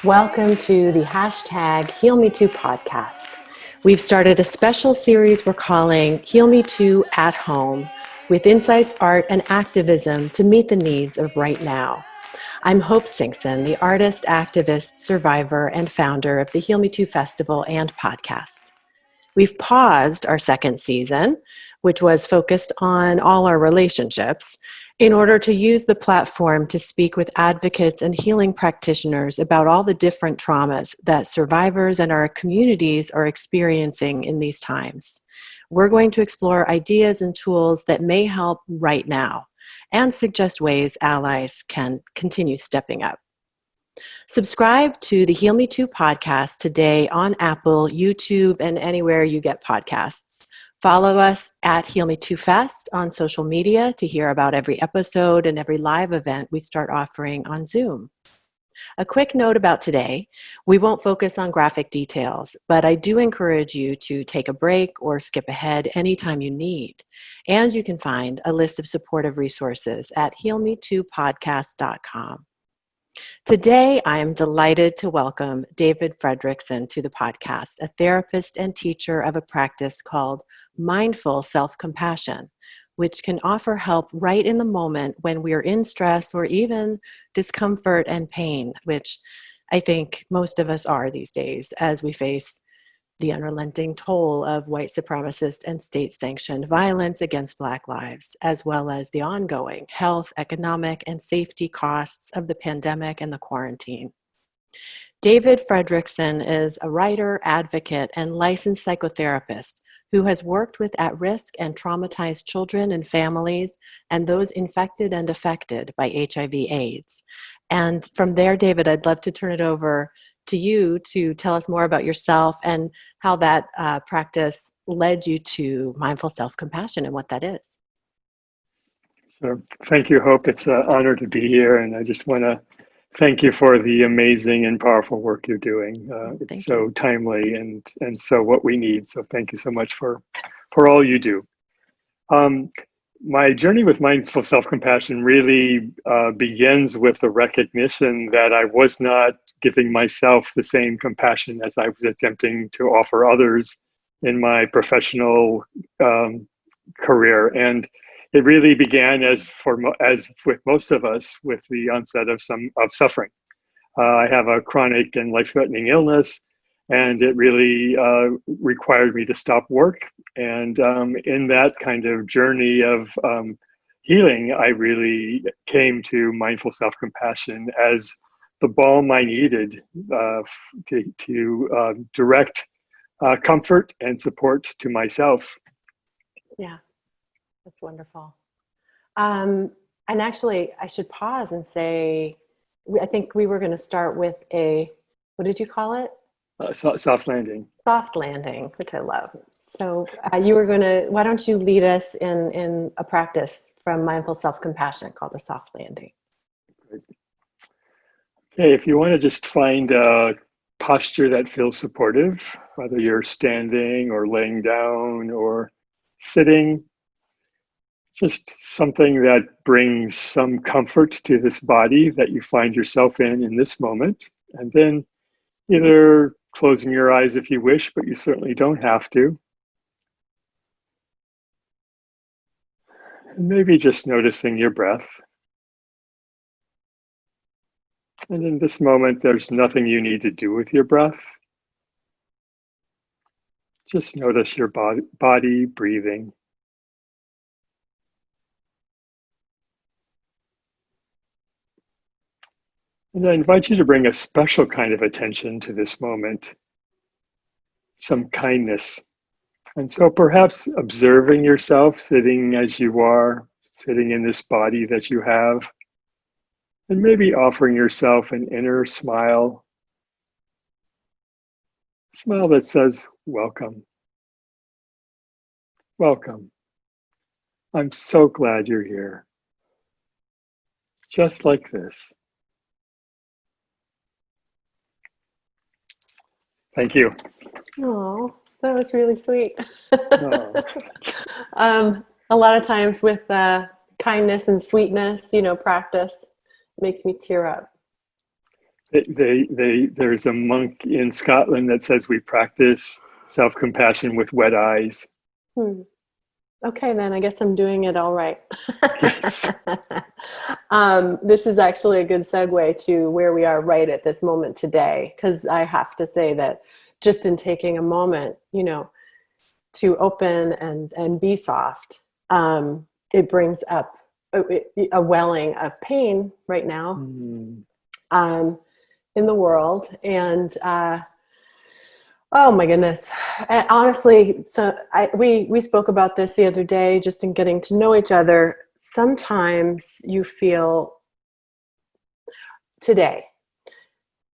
Welcome to the hashtag HealMeToo podcast. We've started a special series we're calling HealMeToo at Home, with insights, art, and activism to meet the needs of right now. I'm Hope Sinkson, the artist, activist, survivor, and founder of the HealMeToo Festival and podcast. We've paused our second season, which was focused on all our relationships, in order to use the platform to speak with advocates and healing practitioners about all the different traumas that survivors and our communities are experiencing in these times. We're going to explore ideas and tools that may help right now and suggest ways allies can continue stepping up. Subscribe to the HealMeToo podcast today on Apple, YouTube, and anywhere you get podcasts. Follow us at HealMeToo Fest on social media to hear about every episode and every live event we start offering on Zoom. A quick note about today: we won't focus on graphic details, but I do encourage you to take a break or skip ahead anytime you need. And you can find a list of supportive resources at HealMeTooPodcast.com. Today, I am delighted to welcome David Fredrickson to the podcast, a therapist and teacher of a practice called mindful self-compassion, which can offer help right in the moment when we are in stress or even discomfort and pain, which I think most of us are these days as we face the unrelenting toll of white supremacist and state-sanctioned violence against Black lives, as well as the ongoing health, economic, and safety costs of the pandemic and the quarantine. David Fredrickson is a writer, advocate, and licensed psychotherapist who has worked with at-risk and traumatized children and families and those infected and affected by HIV/AIDS. And from there, David, I'd love to turn it over to you to tell us more about yourself and how that practice led you to mindful self-compassion and what that is. Sure. Thank you, Hope. It's an honor to be here, and I just want to thank you for the amazing and powerful work you're doing. It's so timely and so what we need. So thank you so much for all you do. My journey with mindful self-compassion really begins with the recognition that I was not giving myself the same compassion as I was attempting to offer others in my professional career. And it really began, as with most of us, with the onset of suffering. I have a chronic and life-threatening illness, and it really required me to stop work. And in that kind of journey of healing, I really came to mindful self-compassion as the balm I needed to direct comfort and support to myself. Yeah, that's wonderful. And actually, I should pause and say, I think we were going to start with what did you call it? Soft landing. Soft landing, which I love. So why don't you lead us in a practice from mindful self-compassion called a soft landing? Okay, if you want to just find a posture that feels supportive, whether you're standing or laying down or sitting, just something that brings some comfort to this body that you find yourself in this moment. And then either closing your eyes if you wish, but you certainly don't have to. And maybe just noticing your breath. And in this moment, there's nothing you need to do with your breath. Just notice your body breathing. And I invite you to bring a special kind of attention to this moment, some kindness. And so perhaps observing yourself sitting as you are, sitting in this body that you have, and maybe offering yourself an inner smile, a smile that says, welcome. Welcome. I'm so glad you're here. Just like this. Thank you. Oh, that was really sweet. A lot of times with kindness and sweetness, practice makes me tear up. There's a monk in Scotland that says we practice self-compassion with wet eyes. Hmm. Okay, then I guess I'm doing it all right. Yes. This is actually a good segue to where we are right at this moment today, because I have to say that just in taking a moment, to open and be soft, it brings up a welling of pain right now um, in the world. And oh my goodness. And honestly, so we spoke about this the other day, just in getting to know each other. Sometimes you feel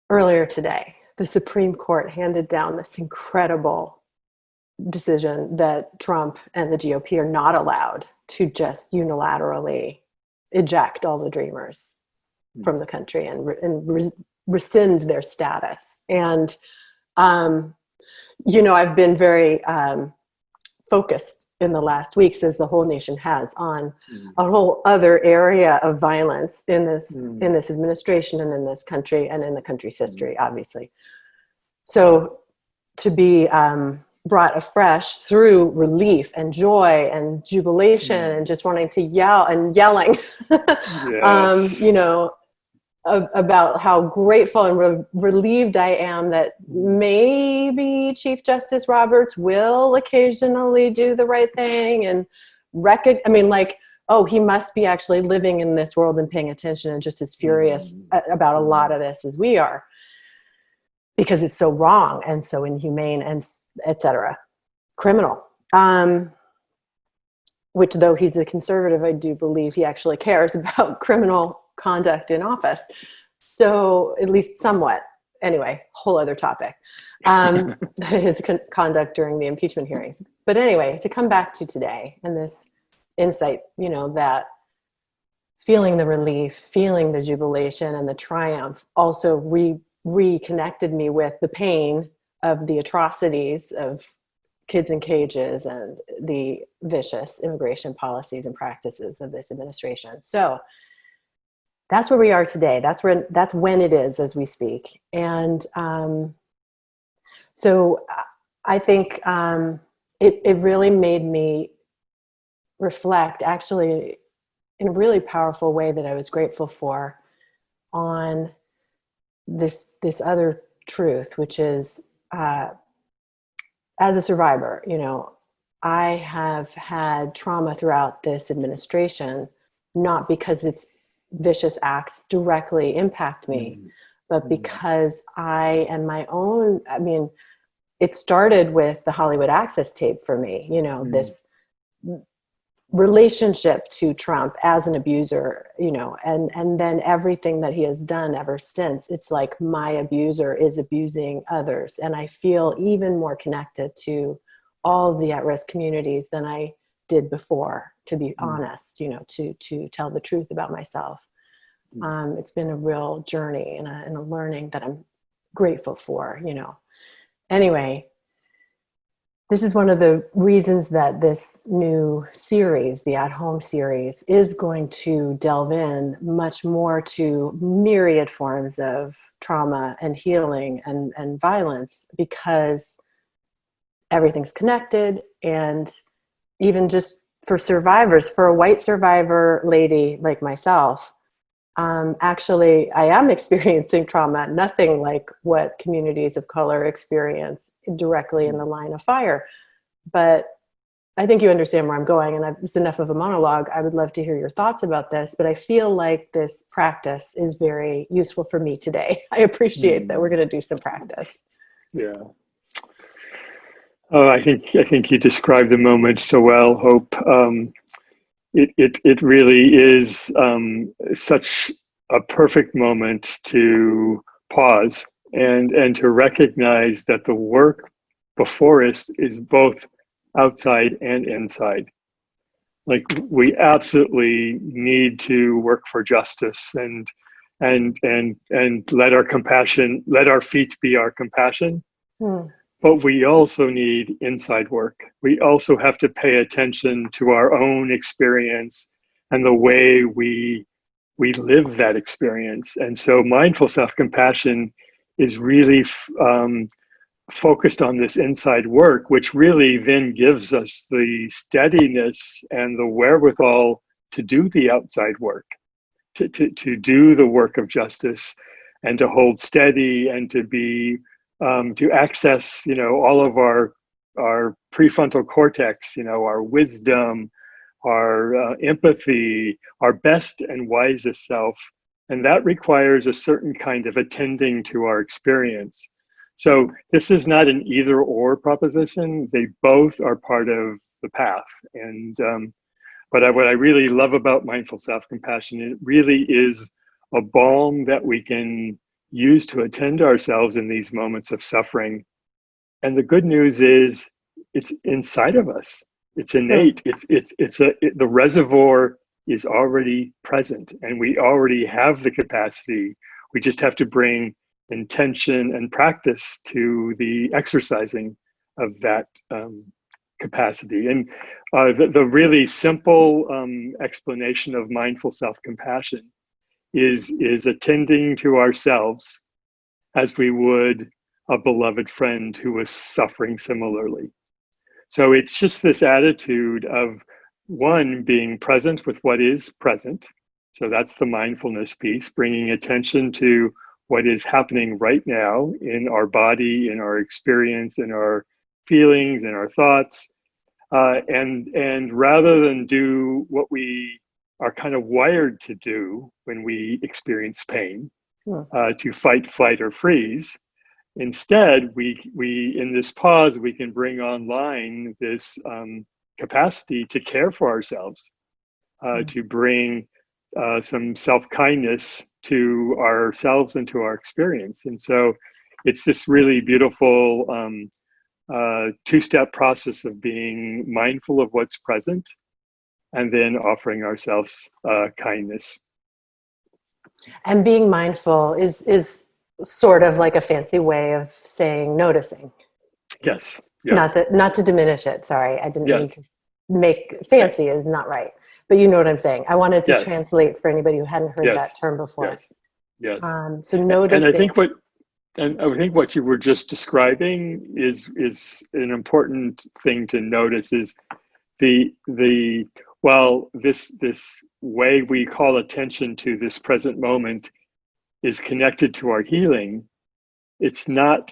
earlier today, the Supreme Court handed down this incredible decision that Trump and the GOP are not allowed to just unilaterally eject all the dreamers from the country and rescind their status. And I've been very focused in the last weeks, as the whole nation has, on a whole other area of violence in this administration and in this country and in the country's history, obviously. So to be brought afresh through relief and joy and jubilation and just wanting to yell and yelling, Yes. about how grateful and relieved I am that maybe Chief Justice Roberts will occasionally do the right thing and he must be actually living in this world and paying attention and just as furious about a lot of this as we are, because it's so wrong and so inhumane and etc. Criminal. Which, though he's a conservative, I do believe he actually cares about criminal conduct in office. So at least somewhat. Anyway, whole other topic. His conduct during the impeachment hearings. But anyway, to come back to today and this insight, that feeling the relief, feeling the jubilation and the triumph also reconnected me with the pain of the atrocities of kids in cages and the vicious immigration policies and practices of this administration. So that's where we are today. That's when it is as we speak. And so I think it really made me reflect, actually, in a really powerful way that I was grateful for, on this other truth, which is, as a survivor, I have had trauma throughout this administration, not because its vicious acts directly impact me, but because I am my own. It started with the Hollywood Access tape for me, this relationship to Trump as an abuser, and then everything that he has done ever since. It's like my abuser is abusing others. And I feel even more connected to all of the at-risk communities than I did before, to be honest, to tell the truth about myself. It's been a real journey and a learning that I'm grateful for, Anyway, this is one of the reasons that this new series, the At Home series, is going to delve in much more to myriad forms of trauma and healing and violence, because everything's connected. And even just for survivors, for a white survivor lady like myself, actually, I am experiencing trauma, nothing like what communities of color experience directly in the line of fire. But I think you understand where I'm going, and it's enough of a monologue. I would love to hear your thoughts about this, but I feel like this practice is very useful for me today. I appreciate that we're going to do some practice. Yeah. Oh, I think you described the moment so well, Hope. It really is such a perfect moment to pause and to recognize that the work before us is both outside and inside. Like, we absolutely need to work for justice and let our feet be our compassion. But we also need inside work. We also have to pay attention to our own experience and the way we we live that experience. And so mindful self-compassion is really focused on this inside work, which really then gives us the steadiness and the wherewithal to do the outside work, to do the work of justice, and to hold steady, and to be to access, all of our prefrontal cortex, our wisdom, our empathy, our best and wisest self. And that requires a certain kind of attending to our experience. So this is not an either or proposition. They both are part of the path. And but what I really love about mindful self-compassion, it really is a balm that we can use to attend to ourselves in these moments of suffering. And the good news is it's inside of us. It's innate. The reservoir is already present, and we already have the capacity. We just have to bring intention and practice to the exercising of that capacity. And the really simple explanation of mindful self-compassion is attending to ourselves as we would a beloved friend who was suffering similarly. So it's just this attitude of, one, being present with what is present. So that's the mindfulness piece, bringing attention to what is happening right now in our body, in our experience, in our feelings, in our thoughts. And rather than do what we are kind of wired to do when we experience pain, to fight, flight, or freeze, instead, we in this pause, we can bring online this capacity to care for ourselves, to bring some self-kindness to ourselves and to our experience. And so it's this really beautiful two-step process of being mindful of what's present and then offering ourselves kindness. And being mindful is sort of like a fancy way of saying noticing. Yes. Not to diminish it. Sorry, I didn't mean to make fancy is not right. But you know what I'm saying. I wanted to translate for anybody who hadn't heard that term before. Yes. So noticing. And I think what you were just describing is an important thing to notice, is this way we call attention to this present moment is connected to our healing. It's not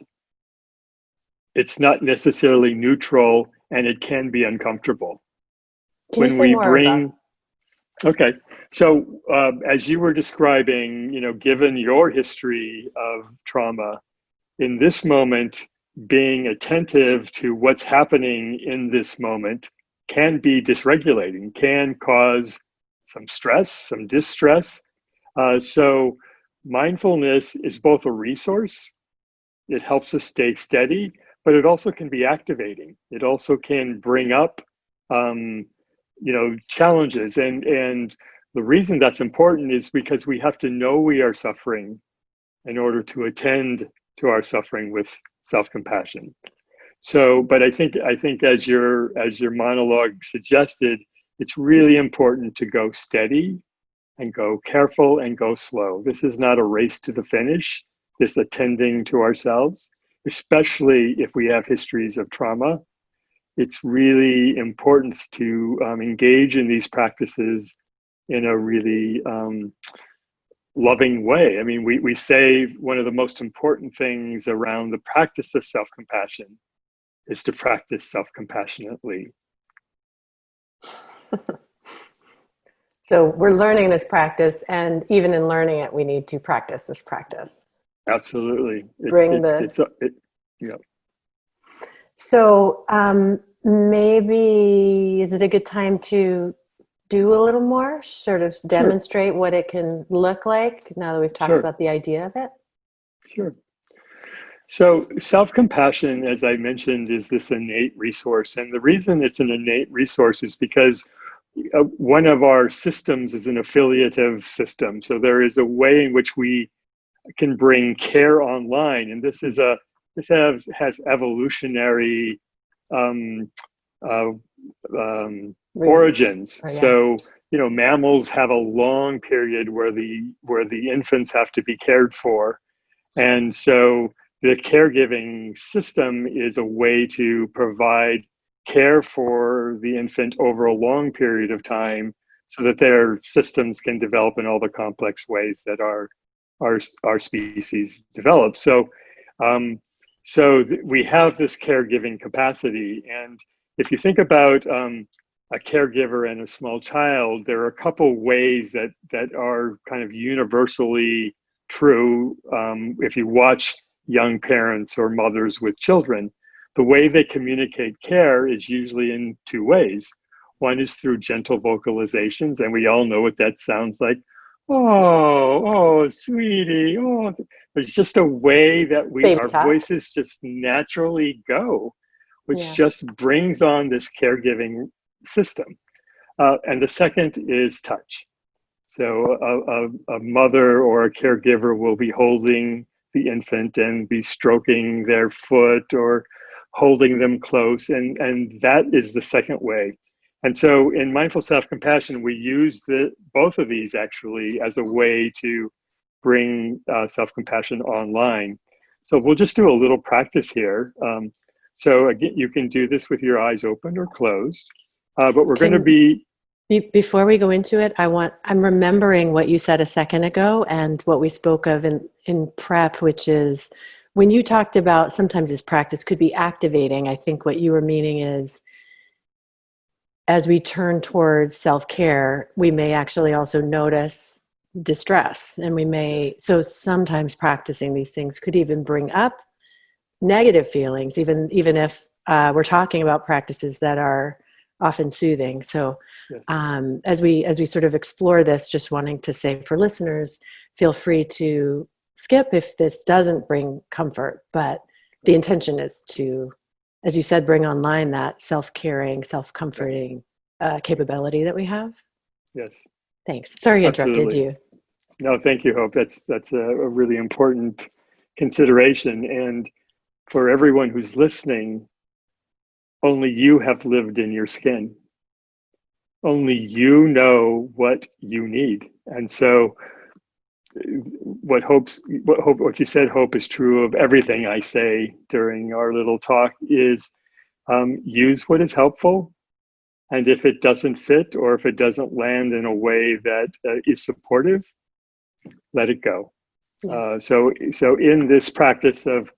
necessarily neutral, and it can be uncomfortable. Can you say more about? Okay, so as you were describing, given your history of trauma, in this moment, being attentive to what's happening in this moment can be dysregulating, can cause some stress, some distress. So mindfulness is both a resource. It helps us stay steady, but it also can be activating. It also can bring up challenges. And the reason that's important is because we have to know we are suffering in order to attend to our suffering with self-compassion. So, but I think as your monologue suggested, it's really important to go steady and go careful and go slow. This is not a race to the finish, this attending to ourselves, especially if we have histories of trauma. It's really important to engage in these practices in a really loving way. I mean, we say one of the most important things around the practice of self-compassion is to practice self-compassionately. So we're learning this practice, and even in learning it, we need to practice this practice. Absolutely. So maybe is it a good time to do a little more, sort of demonstrate what it can look like now that we've talked about the idea of it? Sure. So self-compassion, as I mentioned, is this innate resource. And the reason it's an innate resource is because one of our systems is an affiliative system. So there is a way in which we can bring care online. And this has evolutionary origins. So, mammals have a long period where the infants have to be cared for. And so the caregiving system is a way to provide care for the infant over a long period of time so that their systems can develop in all the complex ways that our species develop. So we have this caregiving capacity. And if you think about a caregiver and a small child, there are a couple ways that are kind of universally true. If you watch young parents or mothers with children, the way they communicate care is usually in two ways. One is through gentle vocalizations, and we all know what that sounds like. Oh, sweetie. Oh, there's just a way that Baby our talk. voices just naturally go, which Yeah. just brings on this caregiving system. And the second is touch. So a mother or a caregiver will be holding the infant and be stroking their foot or holding them close. And that is the second way. And so in mindful self-compassion, we use both of these actually as a way to bring self-compassion online. So we'll just do a little practice here. So again, you can do this with your eyes open or closed, but we're going to be Before we go into it, I'm remembering what you said a second ago and what we spoke of in prep, which is when you talked about sometimes this practice could be activating. I think what you were meaning is as we turn towards self-care, we may actually also notice distress, and so sometimes practicing these things could even bring up negative feelings, even if we're talking about practices that are often soothing. So as we sort of explore this, just wanting to say for listeners, feel free to skip if this doesn't bring comfort, but the intention is to, as you said, bring online that self-caring, self-comforting capability that we have. Yes. Thanks. Sorry I interrupted Absolutely. you. No, thank you, Hope. That's a really important consideration. And for everyone who's listening, only you have lived in your skin. Only you know what you need. And so what you said, Hope, is true of everything I say during our little talk is use what is helpful. And if it doesn't fit or if it doesn't land in a way that is supportive, let it go. Yeah. So in this practice of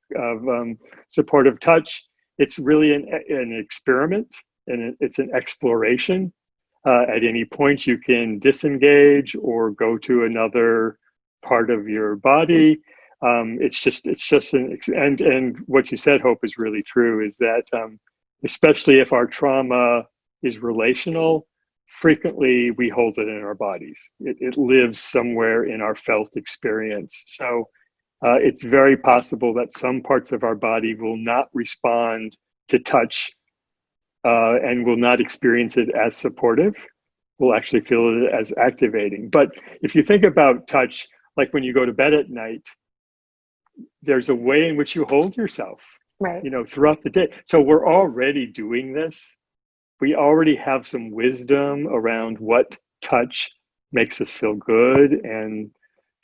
supportive touch, it's really an experiment and it's an exploration. At any point, you can disengage or go to another part of your body. It's just and what you said, Hope, is really true. Is that especially if our trauma is relational, frequently we hold it in our bodies. It lives somewhere in our felt experience. So it's very possible that some parts of our body will not respond to touch and will not experience it as supportive. We'll actually feel it as activating. But if you think about touch, like when you go to bed at night, there's a way in which you hold yourself, right, throughout the day. So we're already doing this. We already have some wisdom around what touch makes us feel good and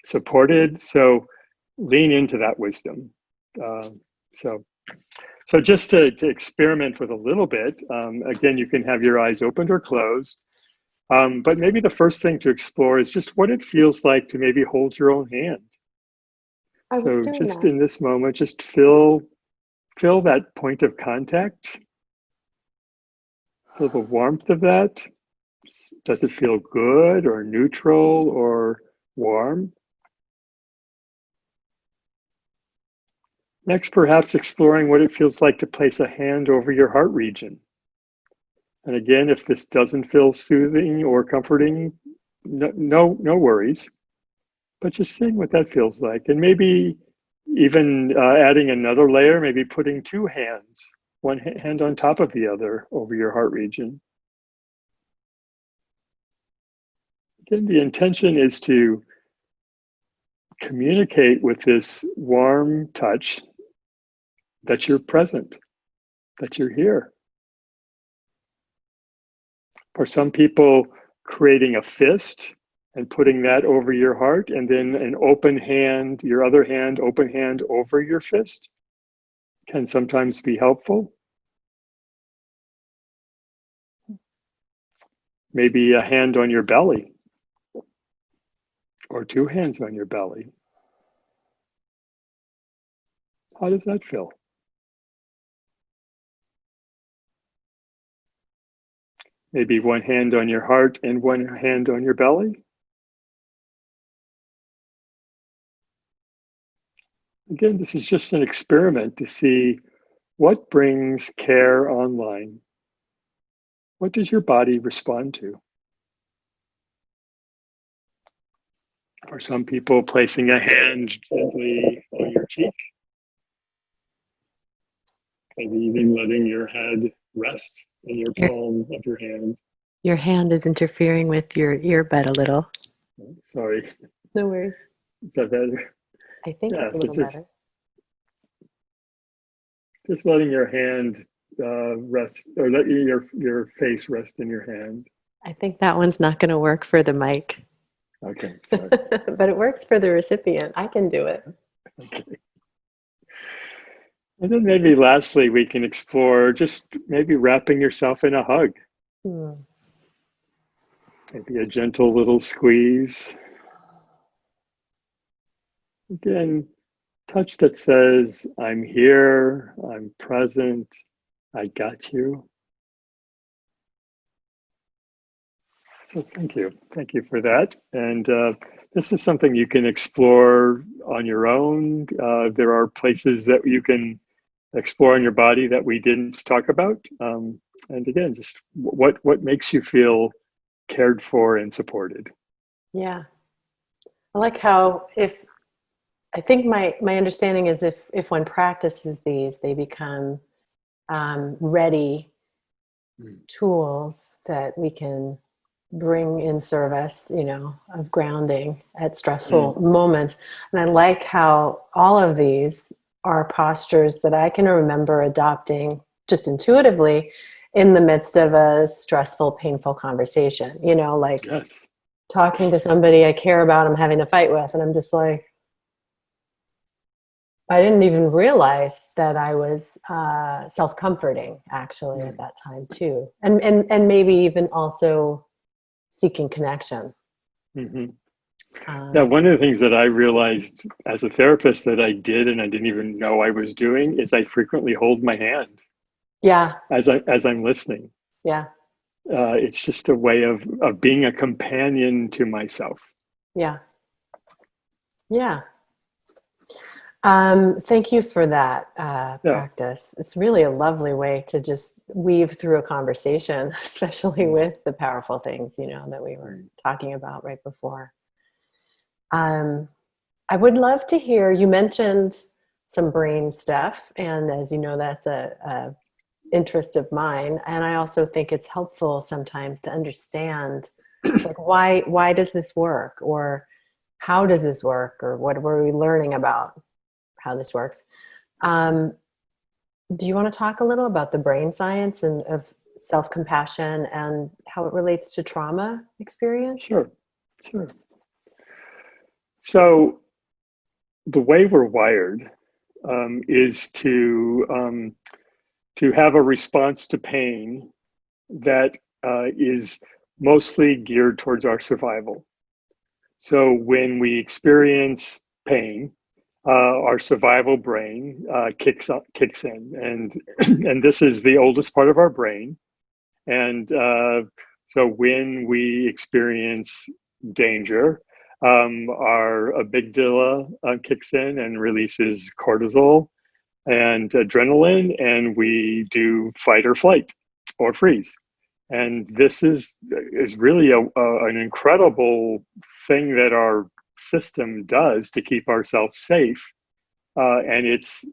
supported. So lean into that wisdom. So just to experiment with a little bit, again, you can have your eyes opened or closed. But maybe the first thing to explore is just what it feels like to maybe hold your own hand. So just in this moment, just feel that point of contact. Feel the warmth of that. Does it feel good or neutral or warm? Next, perhaps exploring what it feels like to place a hand over your heart region. And again, if this doesn't feel soothing or comforting, no worries. But just seeing what that feels like. And maybe even adding another layer, maybe putting two hands, one hand on top of the other over your heart region. Again, the intention is to communicate with this warm touch that you're present, that you're here. For some people, creating a fist and putting that over your heart, and then an open hand, your other hand, open hand over your fist can sometimes be helpful. Maybe a hand on your belly or two hands on your belly. How does that feel? Maybe one hand on your heart and one hand on your belly. Again, this is just an experiment to see what brings care online. What does your body respond to? For some people, placing a hand gently on your cheek, maybe even letting your head rest in your palm of your hand. Your hand is interfering with your earbud a little. Sorry. No worries. Is that better? I think it's a little better. Just letting your hand rest, or let your face rest in your hand. I think that one's not going to work for the mic. Okay, sorry. But it works for the recipient. I can do it. Okay. And then maybe lastly, we can explore just maybe wrapping yourself in a hug. Maybe a gentle little squeeze. Again, touch that says, I'm here, I'm present, I got you. So thank you. Thank you for that. And this is something you can explore on your own. There are places that you can explore in your body that we didn't talk about. And again, just what makes you feel cared for and supported. Yeah. I like how I think my understanding is if one practices these, they become ready tools that we can bring in service, of grounding at stressful moments. And I like how all of these are postures that I can remember adopting just intuitively in the midst of a stressful, painful conversation, like yes. Talking to somebody I care about, I'm having a fight with, and I'm just like, I didn't even realize that I was self-comforting actually at that time too. And maybe even also seeking connection. Yeah, one of the things that I realized as a therapist that I did and I didn't even know I was doing is I frequently hold my hand. Yeah. As I'm listening. Yeah. It's just a way of being a companion to myself. Yeah. Yeah. Thank you for that practice. It's really a lovely way to just weave through a conversation, especially with the powerful things, that we were talking about right before. I would love to hear, you mentioned some brain stuff, and as you know, that's a interest of mine. And I also think it's helpful sometimes to understand, like, why does this work? Or how does this work? Or what were we learning about how this works? Do you want to talk a little about the brain science and of self-compassion and how it relates to trauma experience? Sure. So the way we're wired is to have a response to pain that is mostly geared towards our survival. So when we experience pain, our survival brain kicks in, and this is the oldest part of our brain. And so when we experience danger, our amygdala kicks in and releases cortisol and adrenaline, and we do fight or flight or freeze. And this is really an incredible thing that our system does to keep ourselves safe. And it's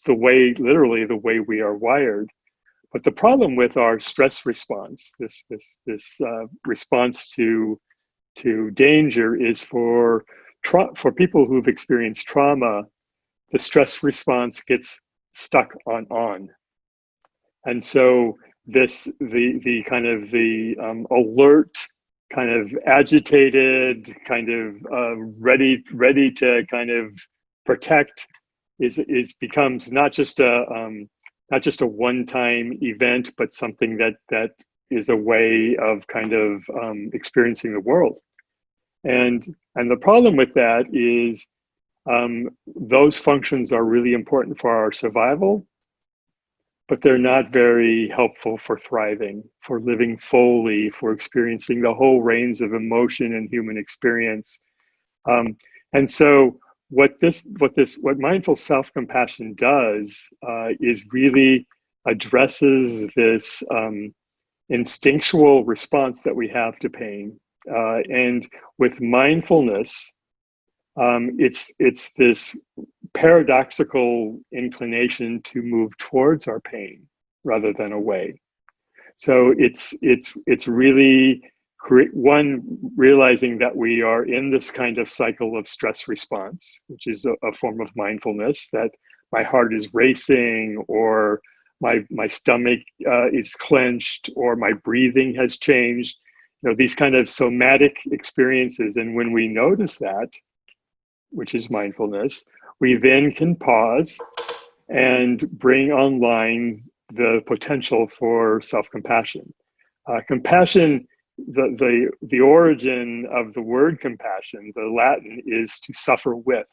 literally the way we are wired. But the problem with our stress response, this response to danger, is for people who've experienced trauma, the stress response gets stuck on. And so the kind of the alert, kind of agitated, kind of ready to kind of protect is becomes not just a one-time event, but something that is a way of kind of experiencing the world. And the problem with that is those functions are really important for our survival, but they're not very helpful for thriving, for living fully, for experiencing the whole range of emotion and human experience. And so what mindful self-compassion does is really addresses this instinctual response that we have to pain. And with mindfulness, it's this paradoxical inclination to move towards our pain rather than away. So it's really realizing that we are in this kind of cycle of stress response, which is a form of mindfulness, that my heart is racing, or my stomach is clenched, or my breathing has changed. These kind of somatic experiences. And when we notice that, which is mindfulness, we then can pause and bring online the potential for self-compassion. Compassion, the origin of the word compassion, the Latin, is to suffer with.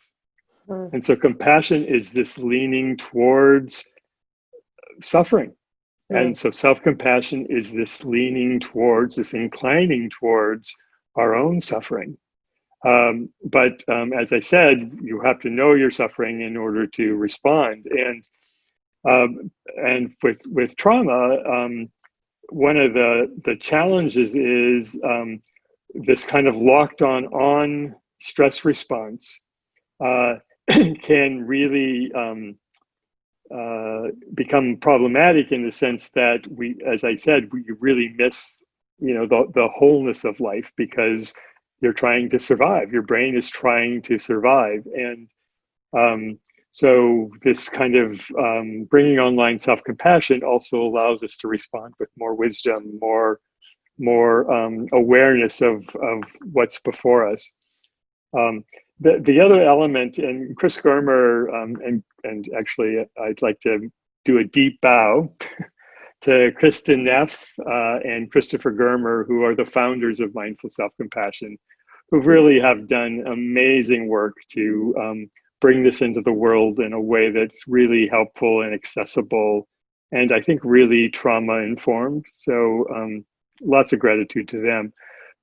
And so compassion is this leaning towards suffering. And so self-compassion is this leaning towards, this inclining towards our own suffering. But as I said, you have to know you're suffering in order to respond. And with trauma, one of the challenges is this kind of locked on stress response can really become problematic in the sense that we, as I said, we really miss the wholeness of life, because you're trying to survive. Your brain is trying to survive. And so this kind of bringing online self-compassion also allows us to respond with more wisdom, more awareness of what's before us. The other element, and Chris Germer, and actually I'd like to do a deep bow to Kristen Neff and Christopher Germer, who are the founders of Mindful Self-Compassion, who really have done amazing work to bring this into the world in a way that's really helpful and accessible, and I think really trauma informed. So lots of gratitude to them.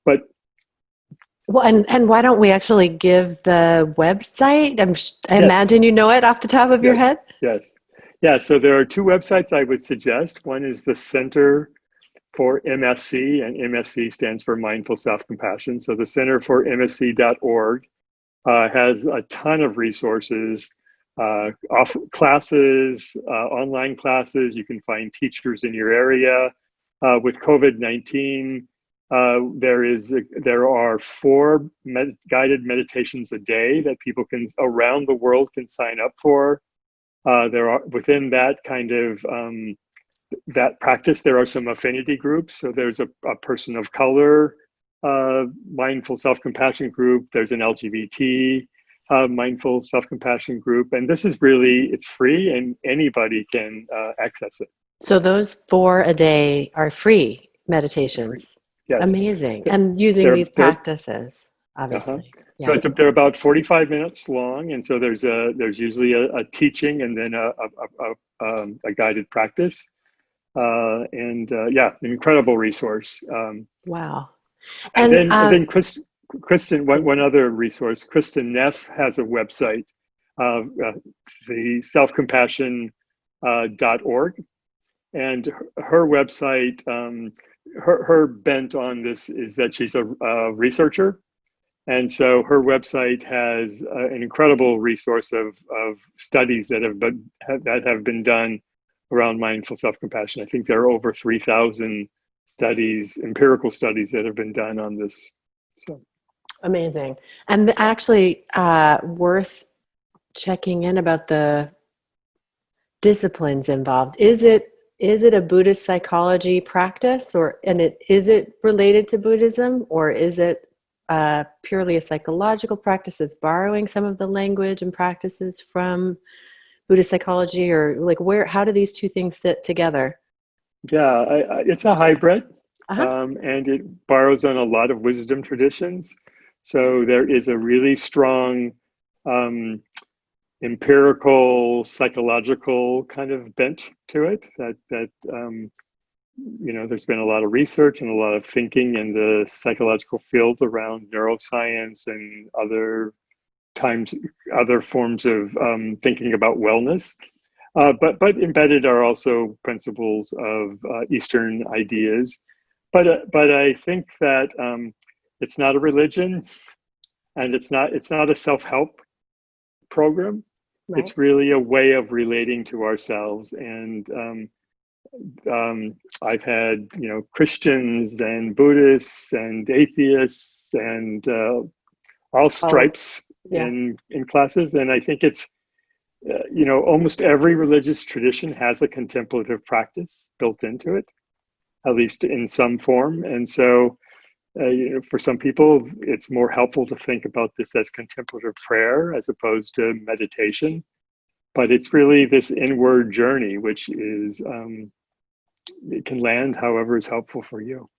But well, and why don't we actually give the website? I imagine you know it off the top of your head. Yes. Yeah, so there are two websites I would suggest. One is the Center for MSC, and MSC stands for Mindful Self-Compassion. So the Center for MSC.org has a ton of resources, off classes, online classes. You can find teachers in your area. With COVID-19, there are 4 guided meditations a day that people around the world can sign up for. There are, within that kind of that practice, there are some affinity groups. So there's a person of color mindful self-compassion group. There's an LGBT mindful self-compassion group, and this is really, it's free and anybody can access it. So those 4 a day are free meditations. Yes. Amazing. And using these practices, obviously. Yeah. So they're about 45 minutes long, and so there's usually a teaching and then a guided practice, an incredible resource. Wow. And then Kristen, one other resource. Kristen Neff has a website, the selfcompassion.org, and her website. Her bent on this is that she's a researcher. And so her website has an incredible resource of studies that have been done around mindful self-compassion. I think there are over 3,000 studies, empirical studies that have been done on this. So amazing. And actually worth checking in about the disciplines involved. Is it is it a Buddhist psychology practice, is it related to Buddhism, or is it purely a psychological practice that's borrowing some of the language and practices from Buddhist psychology, or like how do these two things fit together? Yeah, it's a hybrid, Uh-huh. and it borrows on a lot of wisdom traditions. So there is a really strong empirical, psychological kind of bent to it. There's been a lot of research and a lot of thinking in the psychological field around neuroscience and other forms of thinking about wellness. But embedded are also principles of Eastern ideas. But I think that it's not a religion, and it's not a self-help program. Right. It's really a way of relating to ourselves. And I've had Christians and Buddhists and atheists and all stripes in classes, and I think it's almost every religious tradition has a contemplative practice built into it, at least in some form. And so, for some people, it's more helpful to think about this as contemplative prayer as opposed to meditation. But it's really this inward journey, which is, it can land however is helpful for you.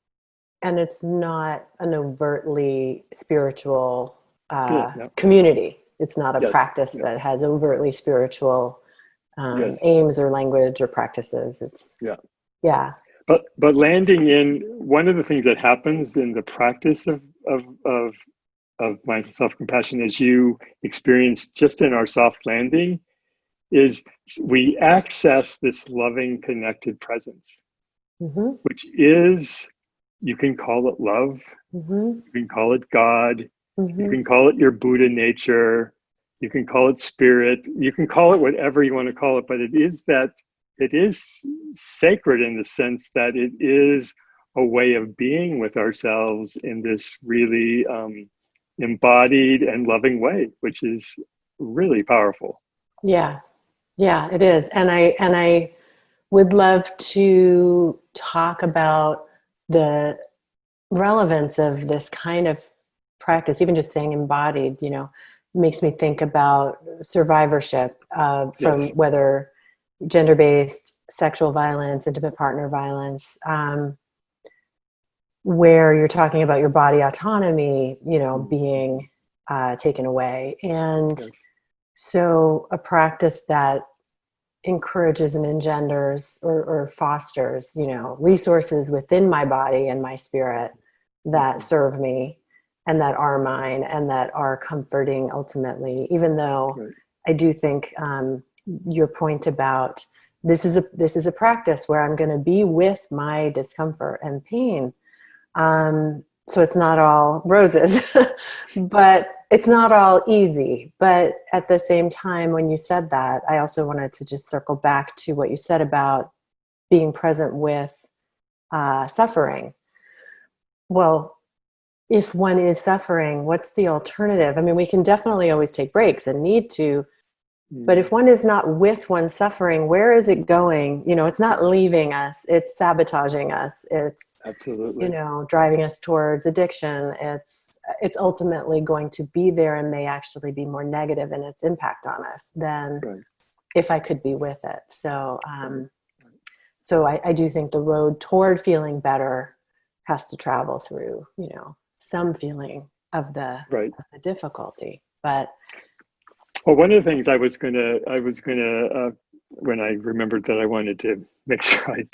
And it's not an overtly spiritual No. community. It's not a Yes. practice that has overtly spiritual Yes. aims or language or practices. It's yeah. But landing in one of the things that happens in the practice of mindful self-compassion, as you experience just in our soft landing, is we access this loving, connected presence, which is, you can call it love, you can call it God, you can call it your Buddha nature, you can call it spirit, you can call it whatever you want to call it, but it is sacred in the sense that it is a way of being with ourselves in this really embodied and loving way, which is really powerful. Yeah, it is. And I would love to talk about the relevance of this kind of practice. Even just saying embodied, makes me think about survivorship from whether gender-based sexual violence, intimate partner violence, where you're talking about your body autonomy, being taken away. And so a practice that encourages and engenders or fosters, resources within my body and my spirit that serve me and that are mine and that are comforting ultimately, even though I do think your point about this is a practice where I'm going to be with my discomfort and pain. So it's not all roses, but it's not all easy. But at the same time, when you said that, I also wanted to just circle back to what you said about being present with suffering. Well, if one is suffering, what's the alternative? I mean, we can definitely always take breaks and need to, but if one is not with one's suffering, where is it going? It's not leaving us, it's sabotaging us. It's absolutely, driving us towards addiction. It's ultimately going to be there and may actually be more negative in its impact on us than if I could be with it. So, so I do think the road toward feeling better has to travel through, some feeling of the difficulty. But well, one of the things I was gonna when I remembered that I wanted to make sure I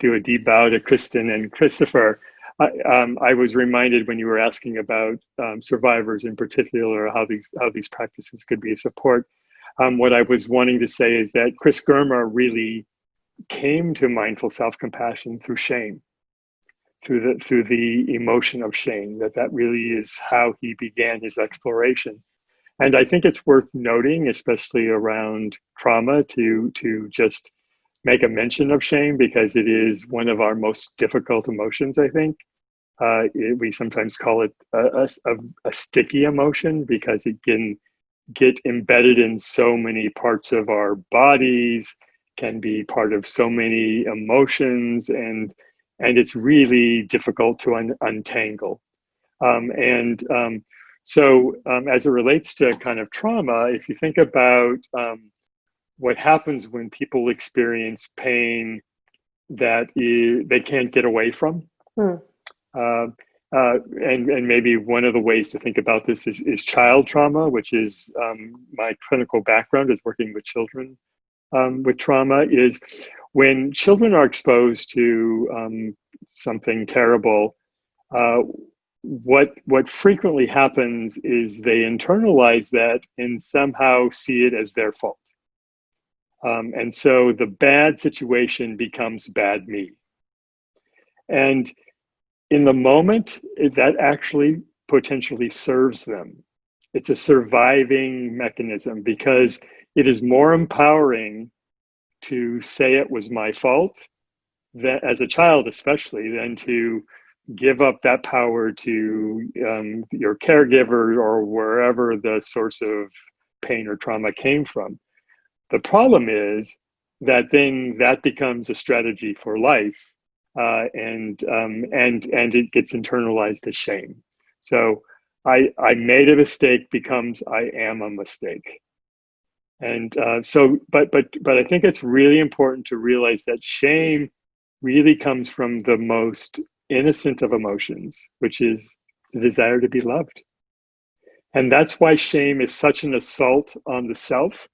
do a deep bow to Kristen and Christopher, I was reminded when you were asking about survivors in particular, how these practices could be a support. What I was wanting to say is that Chris Germer really came to mindful self-compassion through shame, through the emotion of shame. That really is how he began his exploration. And I think it's worth noting, especially around trauma, to just make a mention of shame, because it is one of our most difficult emotions, I think. We sometimes call it a sticky emotion because it can get embedded in so many parts of our bodies can be part of so many emotions, and it's really difficult to untangle. As it relates to kind of trauma, if you think about what happens when people experience pain that they can't get away from. And maybe one of the ways to think about this is child trauma, which is my clinical background is working with children with trauma. Is when children are exposed to something terrible, what frequently happens is they internalize that and somehow see it as their fault. And so the bad situation becomes bad me. And in the moment, that actually potentially serves them. It's a surviving mechanism because it is more empowering to say it was my fault, that as a child especially, than to give up that power to your caregiver or wherever the source of pain or trauma came from. The problem is that then that becomes a strategy for life, and it gets internalized as shame. So I made a mistake becomes I am a mistake. And but I think it's really important to realize that shame really comes from the most innocent of emotions, which is the desire to be loved. And that's why shame is such an assault on the self,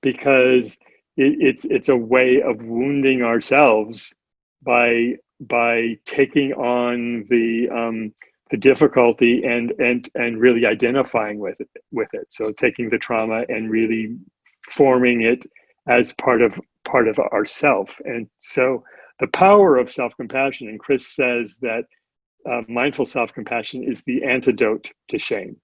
because it's a way of wounding ourselves by taking on the difficulty and really identifying with it. So taking the trauma and really forming it as part of ourself. And so the power of self-compassion, and Chris says that mindful self-compassion is the antidote to shame.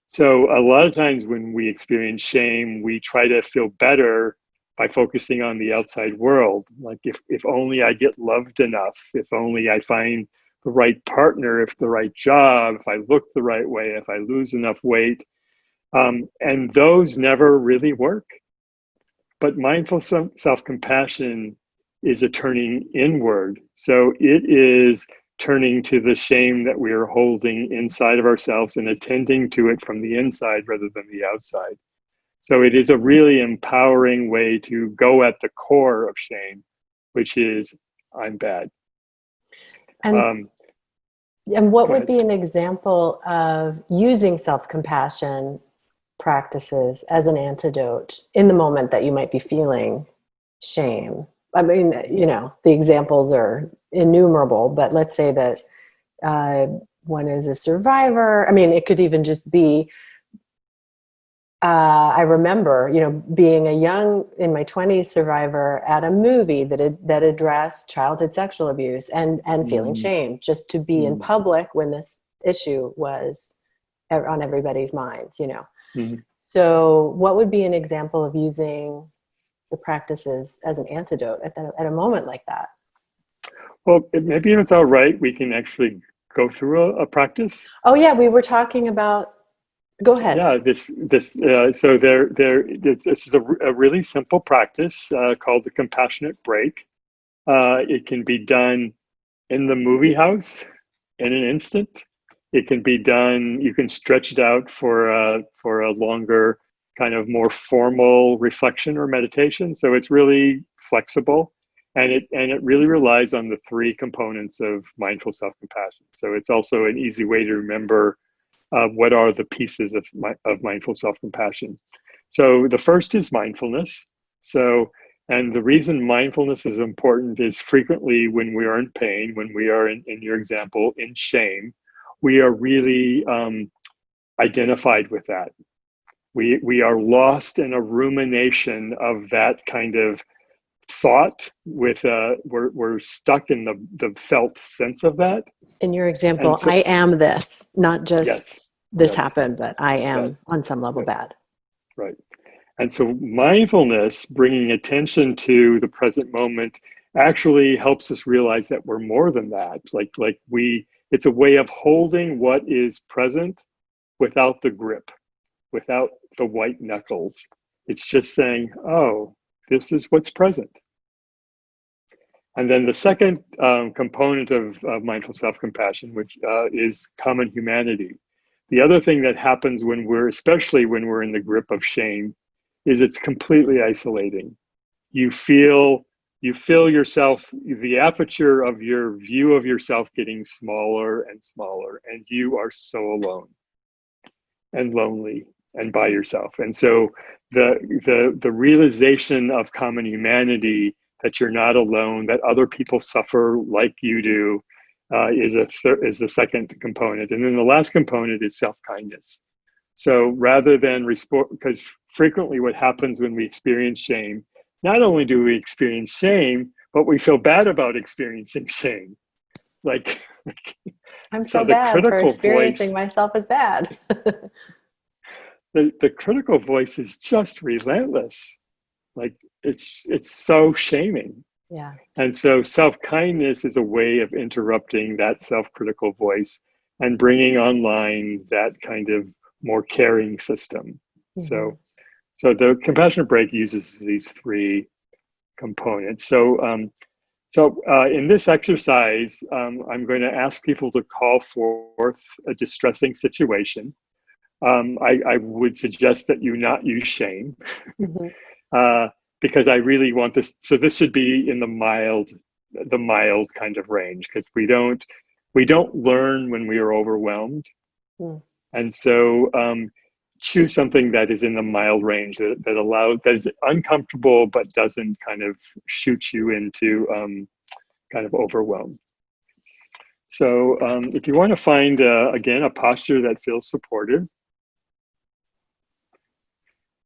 So a lot of times when we experience shame, we try to feel better by focusing on the outside world. Like if only I get loved enough, if only I find the right partner, if the right job, if I look the right way, if I lose enough weight. And those never really work. But mindful self-compassion is a turning inward. So it is turning to the shame that we are holding inside of ourselves and attending to it from the inside rather than the outside. So it is a really empowering way to go at the core of shame, which is I'm bad. And what would be an example of using self-compassion practices as an antidote in the moment that you might be feeling shame? I mean, the examples are innumerable, but let's say that one is a survivor. I mean, it could even just be, I remember, being in my 20s survivor at a movie that addressed childhood sexual abuse and feeling shame just to be in public when this issue was on everybody's minds, So what would be an example of using the practices as an antidote at a moment like that? Well, maybe if it's all right, we can actually go through a practice. Oh yeah, we were talking about. Go ahead. Yeah, this is a really simple practice called the compassionate break. It can be done in the movie house in an instant. It can be done. You can stretch it out for a longer, kind of more formal reflection or meditation. So it's really flexible, and it really relies on the three components of mindful self-compassion. So it's also an easy way to remember what are the pieces of mindful self-compassion. So the first is mindfulness. And the reason mindfulness is important is frequently when we are in pain, when we are in your example, in shame, we are really identified with that. We are lost in a rumination of that kind of thought we're stuck in the felt sense of that. In your example, I am this, not just this happened, but I am on some level bad. Right. And so mindfulness, bringing attention to the present moment, actually helps us realize that we're more than that. It's a way of holding what is present without the grip, without the white knuckles. It's just saying, oh, this is what's present. And then the second component of mindful self-compassion, which is common humanity. The other thing that happens when especially when we're in the grip of shame, is it's completely isolating. You feel yourself, the aperture of your view of yourself getting smaller and smaller, and you are so alone and lonely and by yourself. And so the realization of common humanity, that you're not alone, that other people suffer like you do, is the second component. And then the last component is self-kindness. So rather than because frequently what happens when we experience shame, not only do we experience shame, but we feel bad about experiencing shame. Like I'm so bad for experiencing myself as bad. The critical voice is just relentless. Like it's so shaming. Yeah. And so self-kindness is a way of interrupting that self-critical voice and bringing online that kind of more caring system. Mm-hmm. So the compassionate break uses these three components. So in this exercise, I'm going to ask people to call forth a distressing situation. I would suggest that you not use shame. Mm-hmm. Because I really want this. So this should be in the mild kind of range, because we don't learn when we are overwhelmed. Mm. And so choose something that is in the mild range, that is uncomfortable but doesn't kind of shoot you into kind of overwhelm. So if you want to find again a posture that feels supportive.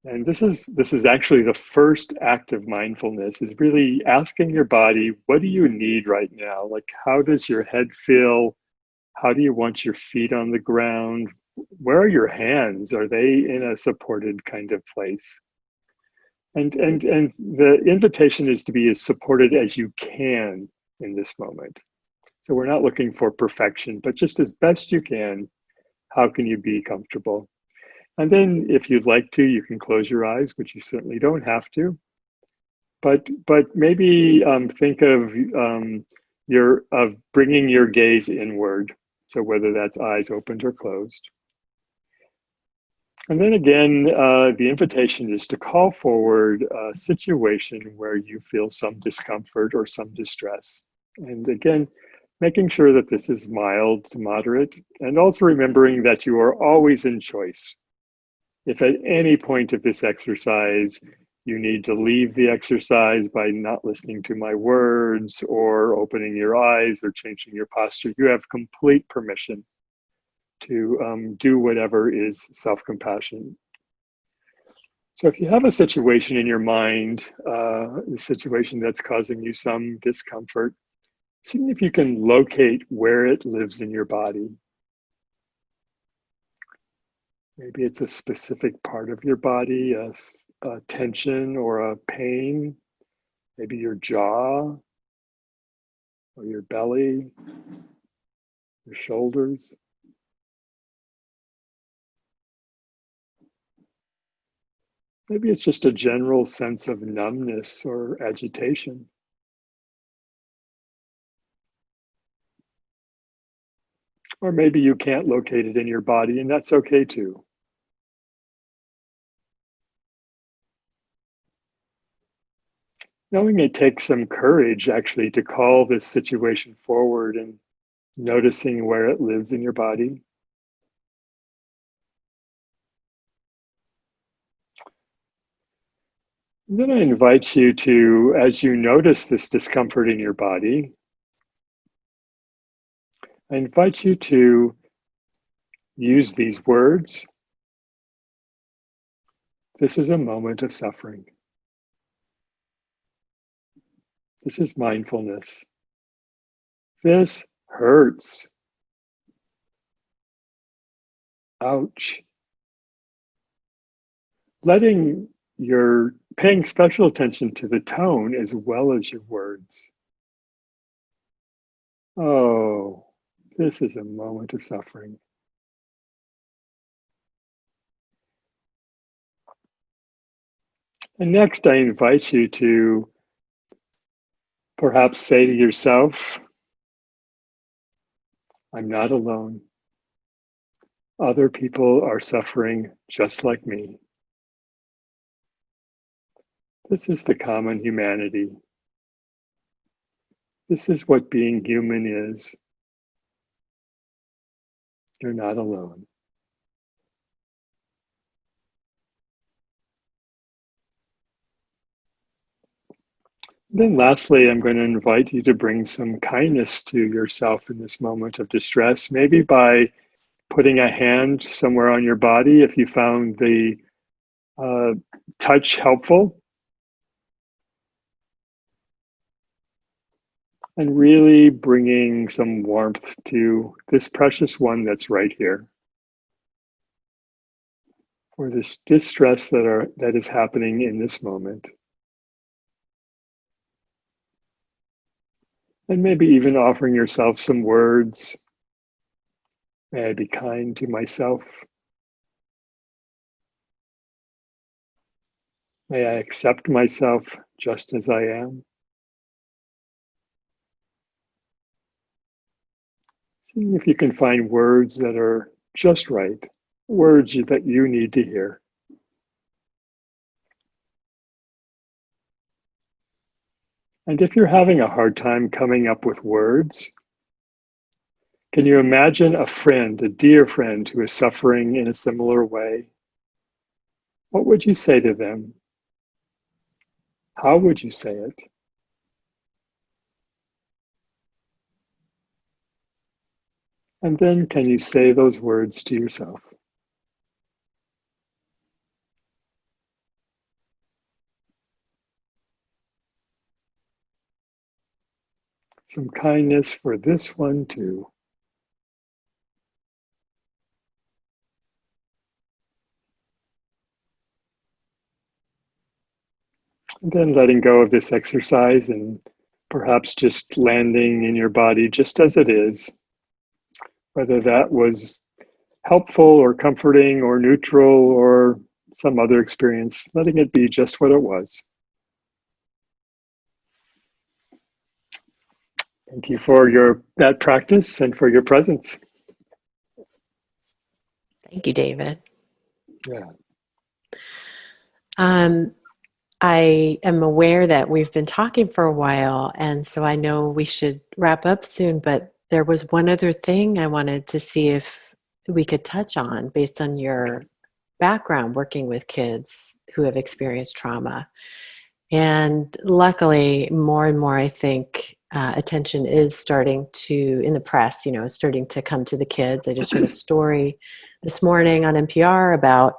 And this is actually the first act of mindfulness, is really asking your body, what do you need right now? Like, how does your head feel? How do you want your feet on the ground? Where are your hands? Are they in a supported kind of place? And the invitation is to be as supported as you can in this moment. So we're not looking for perfection, but just as best you can, how can you be comfortable? And then if you'd like to, you can close your eyes, which you certainly don't have to. But maybe think of bringing your gaze inward. So whether that's eyes opened or closed. And then again, the invitation is to call forward a situation where you feel some discomfort or some distress. And again, making sure that this is mild to moderate, and also remembering that you are always in choice. If at any point of this exercise, you need to leave the exercise by not listening to my words or opening your eyes or changing your posture, you have complete permission to do whatever is self-compassion. So if you have a situation in your mind, a situation that's causing you some discomfort, see if you can locate where it lives in your body. Maybe it's a specific part of your body, a tension or a pain, maybe your jaw or your belly, your shoulders. Maybe it's just a general sense of numbness or agitation. Or maybe you can't locate it in your body, and that's okay too. Knowing it takes some courage actually to call this situation forward and noticing where it lives in your body. And then I invite you to, as you notice this discomfort in your body, I invite you to use these words. This is a moment of suffering. This is mindfulness. This hurts. Ouch. Paying special attention to the tone as well as your words. Oh, this is a moment of suffering. And next, I invite you to perhaps say to yourself, I'm not alone. Other people are suffering just like me. This is the common humanity. This is what being human is. You're not alone. Then lastly, I'm going to invite you to bring some kindness to yourself in this moment of distress, maybe by putting a hand somewhere on your body if you found the uh, touch helpful, and really bringing some warmth to this precious one that's right here, or this distress that is happening in this moment. And maybe even offering yourself some words. May I be kind to myself? May I accept myself just as I am? See if you can find words that are just right, words that you need to hear. And if you're having a hard time coming up with words, can you imagine a friend, a dear friend who is suffering in a similar way? What would you say to them? How would you say it? And then can you say those words to yourself? Some kindness for this one too. And then letting go of this exercise and perhaps just landing in your body just as it is, whether that was helpful or comforting or neutral or some other experience, letting it be just what it was. Thank you for that practice and for your presence. Thank you, David. Yeah. I am aware that we've been talking for a while, and so I know we should wrap up soon, but there was one other thing I wanted to see if we could touch on based on your background working with kids who have experienced trauma. And luckily, more and more, I think attention is starting to, in the press, is starting to come to the kids. I just heard a story this morning on NPR about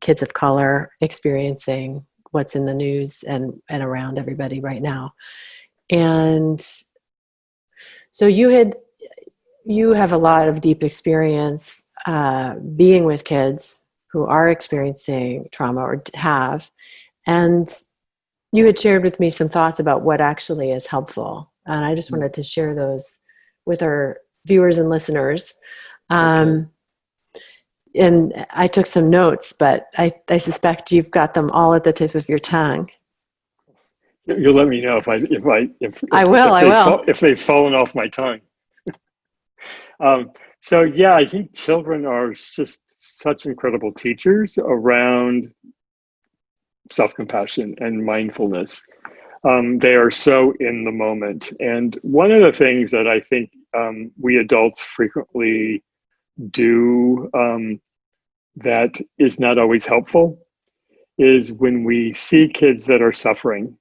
kids of color experiencing what's in the news and around everybody right now. And so you have a lot of deep experience being with kids who are experiencing trauma or have. And you had shared with me some thoughts about what actually is helpful. And I just wanted to share those with our viewers and listeners. Okay. And I took some notes, but I suspect you've got them all at the tip of your tongue. You'll let me know I will. if they've fallen off my tongue. So yeah, I think children are just such incredible teachers around self-compassion and mindfulness. They are so in the moment. And one of the things that I think we adults frequently do that is not always helpful is when we see kids that are suffering,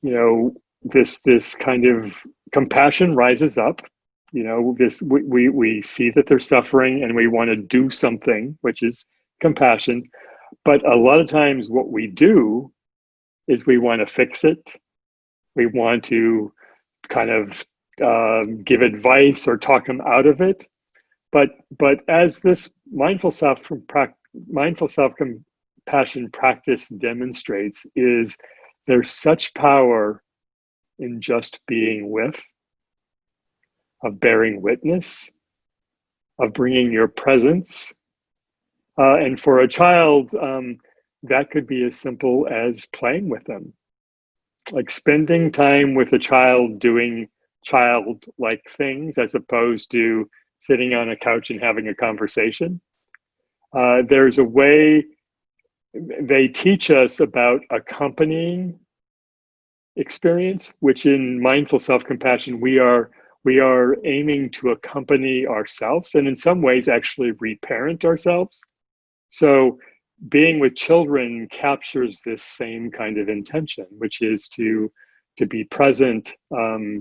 this kind of compassion rises up. We see that they're suffering and we want to do something, which is compassion. But a lot of times what we do is we want to fix it. We want to kind of give advice or talk them out of it. But as this mindful self-compassion practice demonstrates, is there's such power in just being with, of bearing witness, of bringing your presence. And for a child, that could be as simple as playing with them, like spending time with a child doing childlike things as opposed to sitting on a couch and having a conversation. There's a way they teach us about accompanying experience, which in mindful self-compassion, we are aiming to accompany ourselves and in some ways actually reparent ourselves. So being with children captures this same kind of intention, which is to be present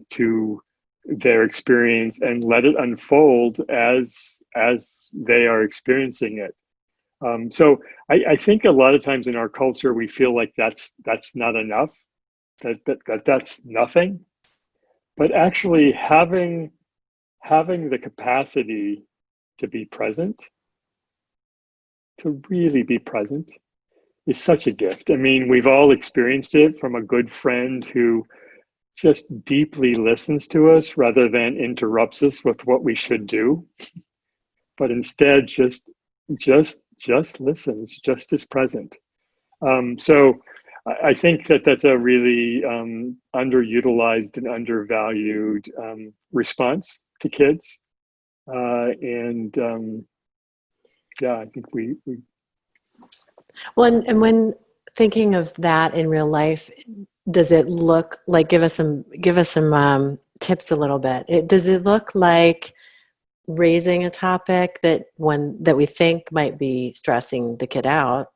to their experience and let it unfold as they are experiencing it. So I think a lot of times in our culture we feel like that's not enough, that's nothing. But actually having the capacity to be present, to really be present, is such a gift. I mean, we've all experienced it from a good friend who just deeply listens to us rather than interrupts us with what we should do, but instead just listens, just is present. So I think that's a really underutilized and undervalued response to kids. And yeah, I think we Well, and when thinking of that in real life, does it look like, give us some tips a little bit. Does it look like raising a topic that we think might be stressing the kid out,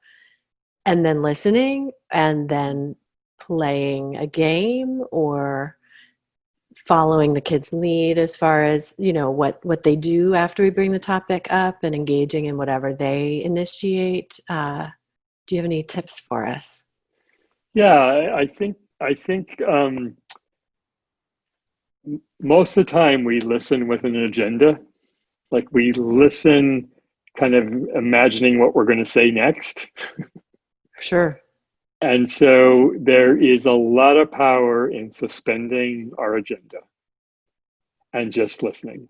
and then listening, and then playing a game, or following the kid's lead as far as, what they do after we bring the topic up, and engaging in whatever they initiate? Do you have any tips for us? Yeah, I think most of the time we listen with an agenda. Like we listen kind of imagining what we're going to say next. Sure. And so there is a lot of power in suspending our agenda and just listening.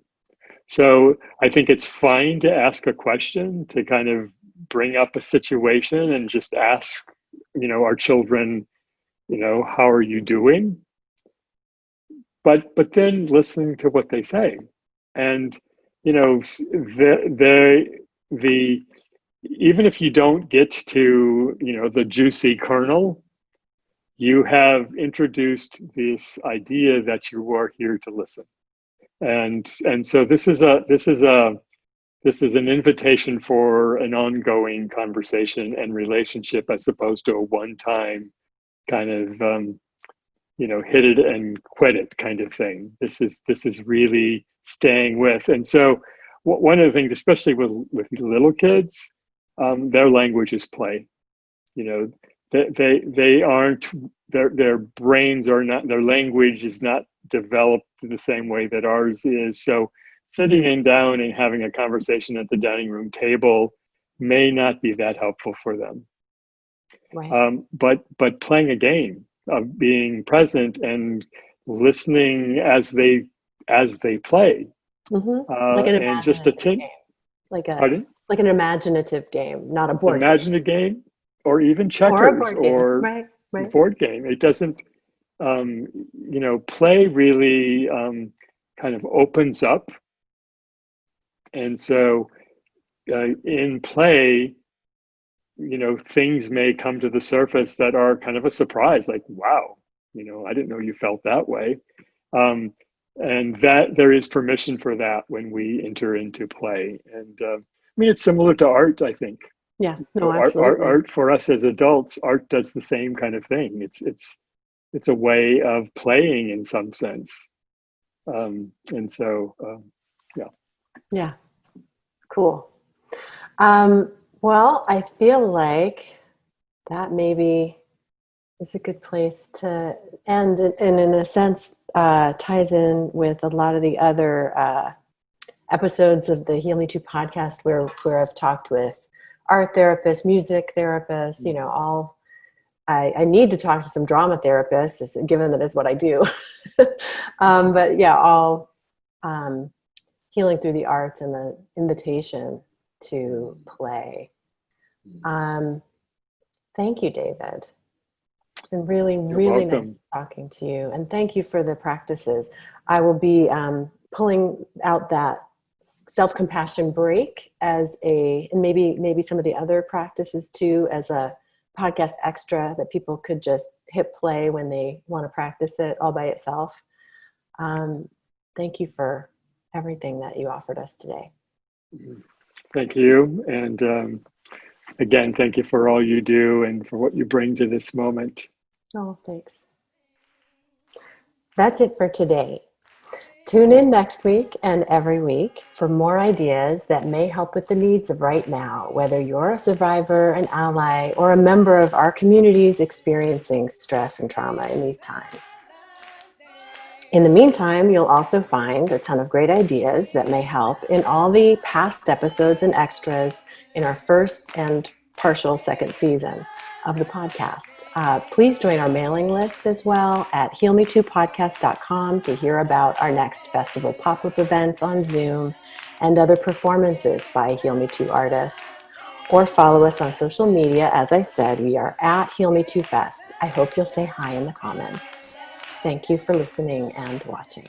So I think it's fine to ask a question, to kind of bring up a situation and just ask, our children, how are you doing? But then listening to what they say. And, the even if you don't get to, the juicy kernel, you have introduced this idea that you are here to listen. And so this is an invitation for an ongoing conversation and relationship, as opposed to a one-time kind of hit it and quit it kind of thing. This is really staying with. And so one of the things, especially with little kids, their language is play. They aren't, their brains are not, their language is not developed the same way that ours is. So sitting down and having a conversation at the dining room table may not be that helpful for them. Right. But playing a game of being present and listening as they play, Like an and just a imaginative tint. game. Like Pardon? an imaginative game, not a board game. Imagine a game, or even Or a checkers, board game. or Right. board game. It doesn't, play really kind of opens up. And so in play, things may come to the surface that are kind of a surprise, like, wow, I didn't know you felt that way. And that there is permission for that when we enter into play. And I mean, it's similar to art, I think. Yeah, no, absolutely. Art for us as adults, art does the same kind of thing. It's a way of playing in some sense. And so, yeah. Yeah, cool. Well, I feel like that maybe is a good place to end, and in a sense ties in with a lot of the other episodes of the HealMeToo podcast where I've talked with art therapists, music therapists, all. I need to talk to some drama therapists, given that it's what I do. But yeah, all healing through the arts and the invitation to play. Thank you, David. It's been really, You're really welcome. nice talking to you. And thank you for the practices. I will be pulling out that self-compassion break as and maybe some of the other practices too, as a podcast extra that people could just hit play when they want to practice it all by itself. Thank you for everything that you offered us today. Thank you. And again, thank you for all you do and for what you bring to this moment. Oh, thanks. That's it for today. Tune in next week and every week for more ideas that may help with the needs of right now, whether you're a survivor, an ally, or a member of our communities experiencing stress and trauma in these times. In the meantime, you'll also find a ton of great ideas that may help in all the past episodes and extras in our first and partial second season of the podcast. Please join our mailing list as well at HealMeTooPodcast.com to hear about our next festival pop-up events on Zoom and other performances by HealMeToo artists. Or follow us on social media. As I said, we are at HealMeTooFest. I hope you'll say hi in the comments. Thank you for listening and watching.